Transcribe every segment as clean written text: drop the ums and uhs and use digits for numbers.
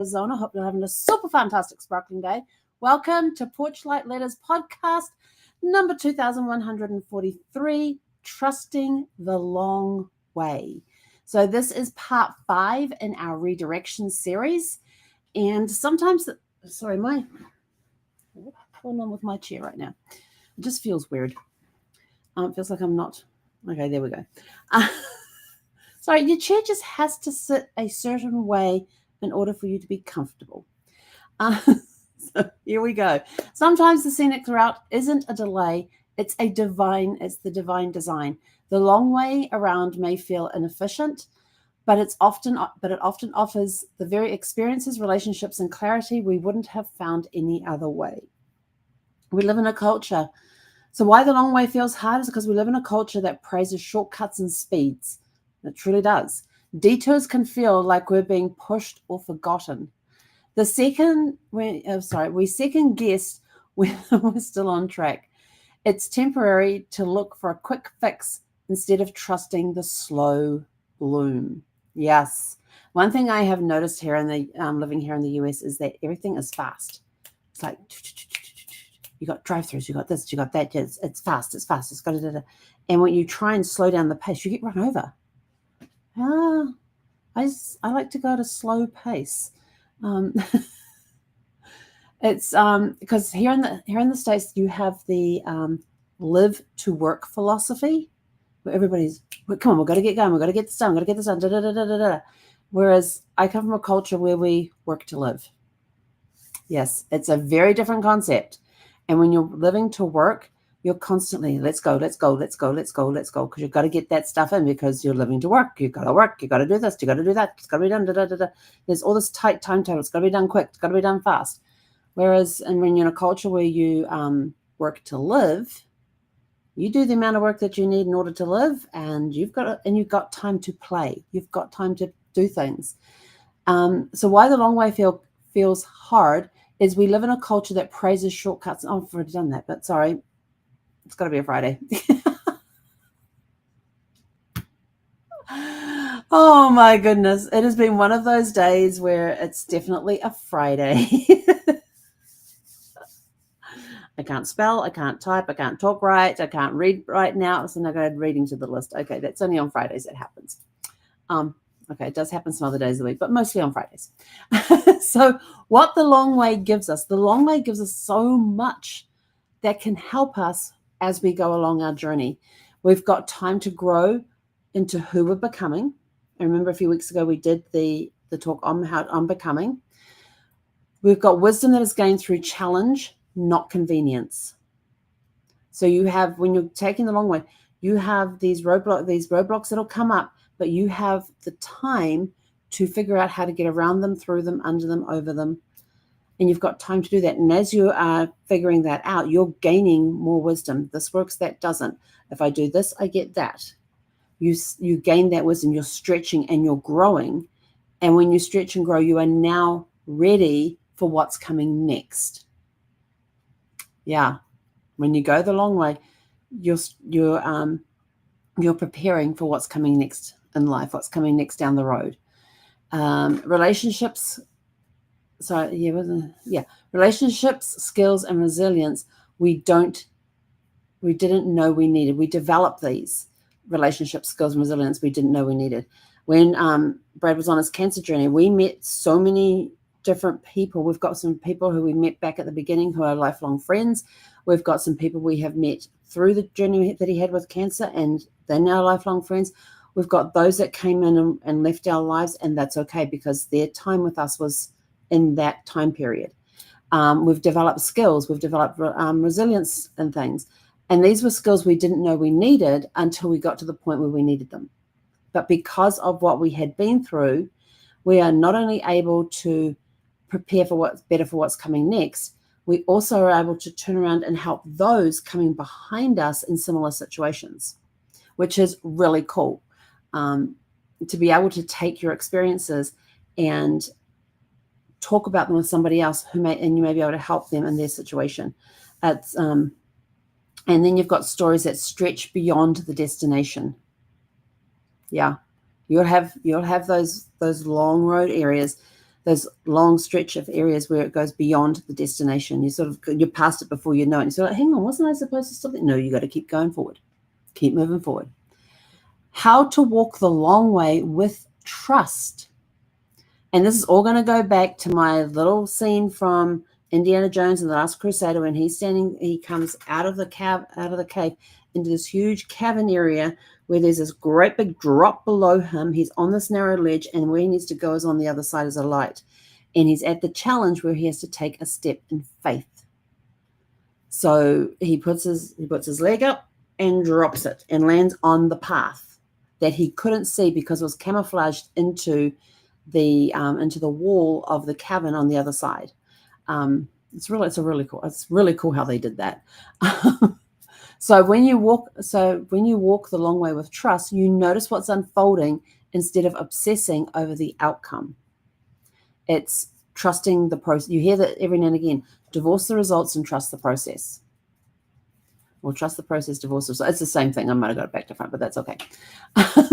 Arizona. Hope you're having a super fantastic sparkling day. Welcome to Porchlight Letters podcast number 2143, Trusting the Long Way. So this is part 5 in our redirection series. And sometimes, what's going on with my chair right now? It just feels weird. It feels like I'm not. Okay, there we go. Sorry, your chair just has to sit a certain way in order for you to be comfortable. So here we go. Sometimes the scenic route isn't a delay, it's the divine design. The long way around may feel inefficient, but it often offers the very experiences, relationships, and clarity we wouldn't have found any other way. We live in a culture. So why the long way feels hard is because we live in a culture that praises shortcuts and speeds. It truly does. Detours can feel like we're being pushed or forgotten. We second guess whether we're still on track. It's temporary to look for a quick fix instead of trusting the slow bloom. Yes. One thing I have noticed here living here in the US is that everything is fast. It's like you got drive-thrus, you got this, you got that. It's fast. It's got it. And when you try and slow down the pace, you get run over. I like to go at a slow pace. It's because here in the States you have the live to work philosophy, where everybody's come on, we've got to get going, we've got to get this done, we've got to get this done. Da, da, da, da, da, da. Whereas I come from a culture where we work to live. Yes, it's a very different concept. And when you're living to work, you're constantly, let's go, because you've got to get that stuff in because you're living to work. You've got to do this, you've got to do that, it's got to be done, da, da, da, da. There's all this tight timetable, it's got to be done quick, it's got to be done fast. Whereas, and when you're in a culture where you work to live, you do the amount of work that you need in order to live, and you've got time to play. You've got time to do things. So why the long way feels hard is we live in a culture that praises shortcuts. Oh, I've already done that, but sorry. It's got to be a Friday. Oh my goodness. It has been one of those days where it's definitely a Friday. I can't spell, I can't type, I can't talk right, I can't read right now. So now I got reading to the list. Okay, that's only on Fridays it happens. Okay, it does happen some other days of the week, but mostly on Fridays. So what the long way gives us so much that can help us as we go along our journey. We've got time to grow into who we're becoming. I remember a few weeks ago we did the talk on becoming. We've got wisdom that is gained through challenge, not convenience. So you have, when you're taking the long way, you have these roadblocks that'll come up, but you have the time to figure out how to get around them, through them, under them, over them. And you've got time to do that. And as you are figuring that out, you're gaining more wisdom. This works, that doesn't. If I do this, I get that. You gain that wisdom. You're stretching and you're growing. And when you stretch and grow, you are now ready for what's coming next. Yeah. When you go the long way, you're preparing for what's coming next in life, what's coming next down the road. Relationships, skills, and resilience, we didn't know we needed. We developed these relationship skills and resilience we didn't know we needed. When Brad was on his cancer journey, we met so many different people. We've got some people who we met back at the beginning who are lifelong friends. We've got some people we have met through the journey that he had with cancer, and they're now lifelong friends. We've got those that came in and left our lives, and that's okay because their time with us was in that time period. We've developed skills, we've developed resilience and things. And these were skills we didn't know we needed until we got to the point where we needed them. But because of what we had been through, we are not only able to prepare for what's coming next, we also are able to turn around and help those coming behind us in similar situations, which is really cool. To be able to take your experiences and talk about them with somebody else and you may be able to help them in their situation. And then you've got stories that stretch beyond the destination. Yeah, you'll have those long road areas those long stretch of areas where it goes beyond the destination. You're past it before you know it. And you're like, hang on, wasn't I supposed to stop it? No, you got to keep going forward. Keep moving forward. How to walk the long way with trust. And this is all going to go back to my little scene from Indiana Jones and the Last Crusader when he comes out of the cave into this huge cavern area where there's this great big drop below him. He's on this narrow ledge, and where he needs to go is on the other side is a light. And he's at the challenge where he has to take a step in faith. So he puts his leg up and drops it and lands on the path that he couldn't see because it was camouflaged into the wall of the cavern on the other side. It's really cool how they did that. So when you walk the long way with trust, you notice what's unfolding instead of obsessing over the outcome. It's trusting the process. You hear that every now and again. Divorce the results and trust the process. Or trust the process, divorce the results. It's the same thing. I might have got it back to front, but that's okay.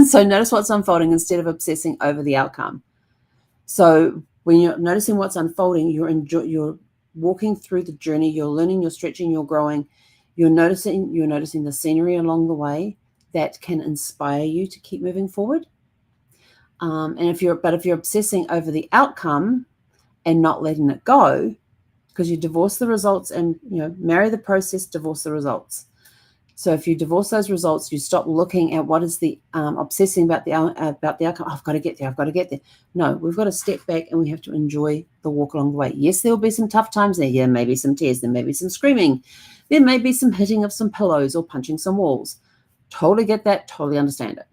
So notice what's unfolding instead of obsessing over the outcome. So when you're noticing what's unfolding, you're walking through the journey, you're learning, you're stretching, you're growing, you're noticing the scenery along the way that can inspire you to keep moving forward. And if you're obsessing over the outcome and not letting it go, because you divorce the results and marry the process, divorce the results. So if you divorce those results, you stop looking at what is the obsessing about the outcome. Oh, I've got to get there. No, we've got to step back and we have to enjoy the walk along the way. Yes, there will be some tough times there. Yeah, maybe some tears. There may be some screaming. There may be some hitting of some pillows or punching some walls. Totally get that. Totally understand it.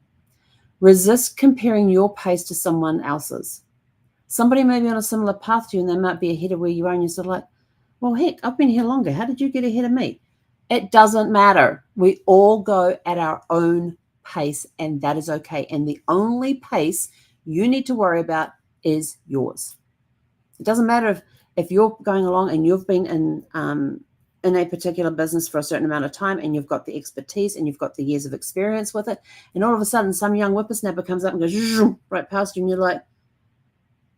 Resist comparing your pace to someone else's. Somebody may be on a similar path to you and they might be ahead of where you are, and you're sort of like, well, heck, I've been here longer. How did you get ahead of me? It doesn't matter. We all go at our own pace, and that is okay. And the only pace you need to worry about is yours. It doesn't matter if you're going along and you've been in a particular business for a certain amount of time and you've got the expertise and you've got the years of experience with it, and all of a sudden some young whippersnapper comes up and goes right past you, and you're like,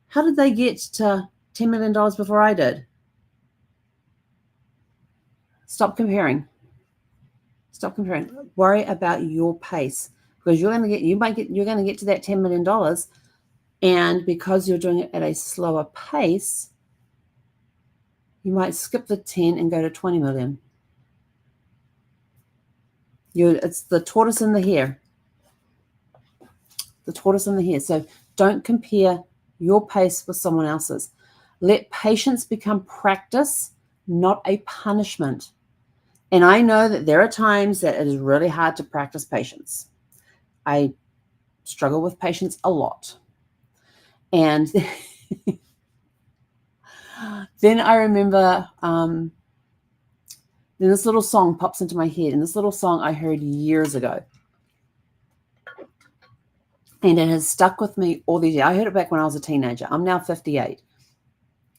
how did they get to $10 million before I did? Stop comparing. Worry about your pace, because you're going to get to that $10 million, and because you're doing it at a slower pace, you might skip the 10 and go to 20 million. It's the tortoise and the hare. So don't compare your pace with someone else's. Let patience become practice, not a punishment. And I know that there are times that it is really hard to practice patience. I struggle with patience a lot. And then I remember then this little song pops into my head. And this little song I heard years ago. And it has stuck with me all these years. I heard it back when I was a teenager. I'm now 58.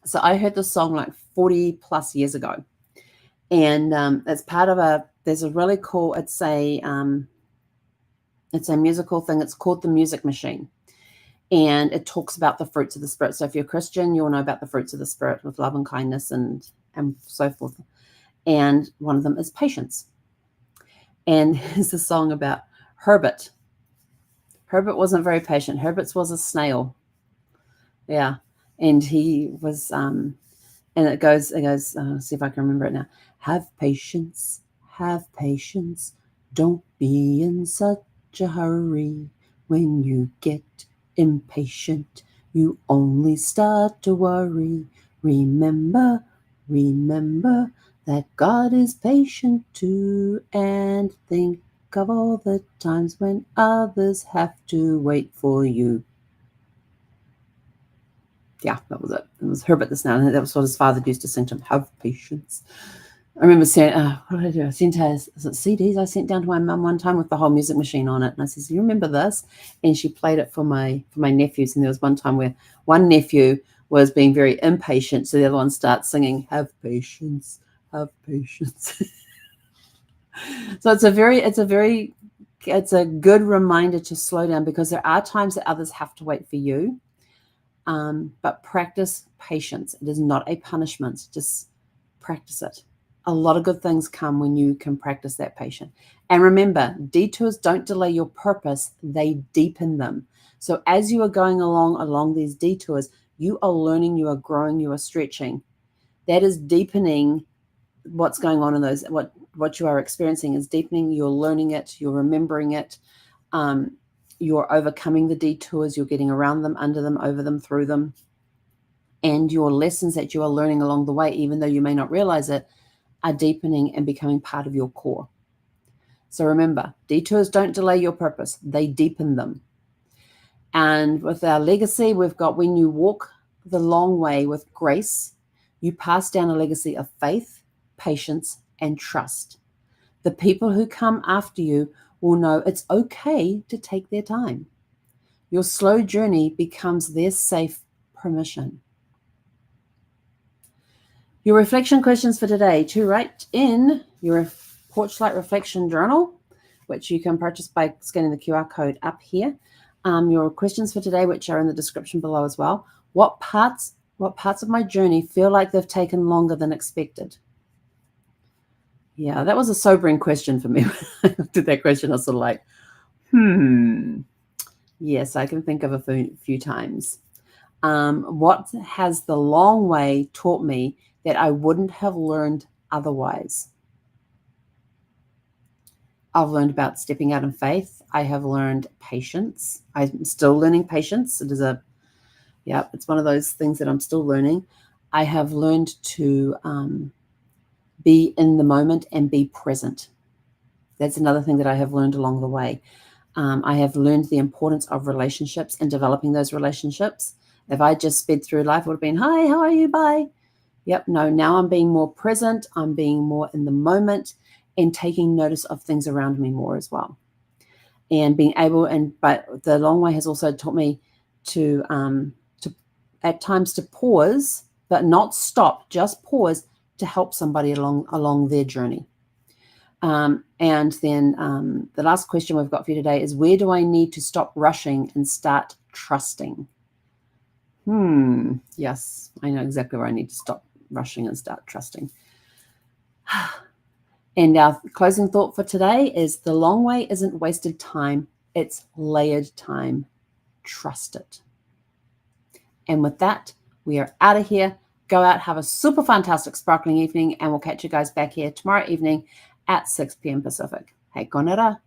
So I heard this song like 40 plus years ago. And it's part of there's a really cool, it's a musical thing. It's called The Music Machine. And it talks about the fruits of the Spirit. So if you're a Christian, you'll know about the fruits of the Spirit with love and kindness and so forth. And one of them is patience. And there's a song about Herbert. Herbert wasn't very patient. Herbert was a snail. Yeah. And he was, and it goes, see if I can remember it now. Have patience, don't be in such a hurry. When you get impatient, you only start to worry. Remember that God is patient too, and think of all the times when others have to wait for you. Yeah, that was it. It was Herbert the Snail. That was what his father used to sing to him. Have patience. I remember saying, what did I do? I sent her CDs I sent down to my mum one time with the whole music machine on it. And I said, you remember this? And she played it for my nephews. And there was one time where one nephew was being very impatient. So the other one starts singing, have patience. So it's a good reminder to slow down, because there are times that others have to wait for you. But practice patience. It is not a punishment. Just practice it. A lot of good things come when you can practice that patience. And remember, detours don't delay your purpose, they deepen them. So as you are going along these detours, you are learning, you are growing, you are stretching. That is deepening what's going on in those, what you are experiencing is deepening. You're learning it, you're remembering it, you're overcoming the detours, you're getting around them, under them, over them, through them. And your lessons that you are learning along the way, even though you may not realize it, are deepening and becoming part of your core. So remember, detours don't delay your purpose, they deepen them. And with our legacy, we've got when you walk the long way with grace, you pass down a legacy of faith, patience, and trust. The people who come after you will know it's okay to take their time. Your slow journey becomes their safe permission. Your reflection questions for today to write in your Porchlight Reflection Journal, which you can purchase by scanning the QR code up here. Your questions for today, which are in the description below as well. What parts of my journey feel like they've taken longer than expected? Yeah, that was a sobering question for me. When I looked at that question, I was sort of like, Yes, I can think of a few times. What has the long way taught me that I wouldn't have learned otherwise? I've learned about stepping out in faith. I have learned patience. I'm still learning patience. It's one of those things that I'm still learning. I have learned to be in the moment and be present. That's another thing that I have learned along the way. I have learned the importance of relationships and developing those relationships. If I just sped through life, it would have been, hi, how are you? Bye. Yep, no, now I'm being more present. I'm being more in the moment and taking notice of things around me more as well. And being able, but the long way has also taught me to at times to pause, but not stop, just pause to help somebody along their journey. And then the last question we've got for you today is, where do I need to stop rushing and start trusting? Yes, I know exactly where I need to stop rushing and start trusting. And our closing thought for today is, the long way isn't wasted time, it's layered time. Trust it. And with that, we are out of here. Go out, have a super fantastic sparkling evening, and we'll catch you guys back here tomorrow evening at 6 p.m. Pacific. Hei konera.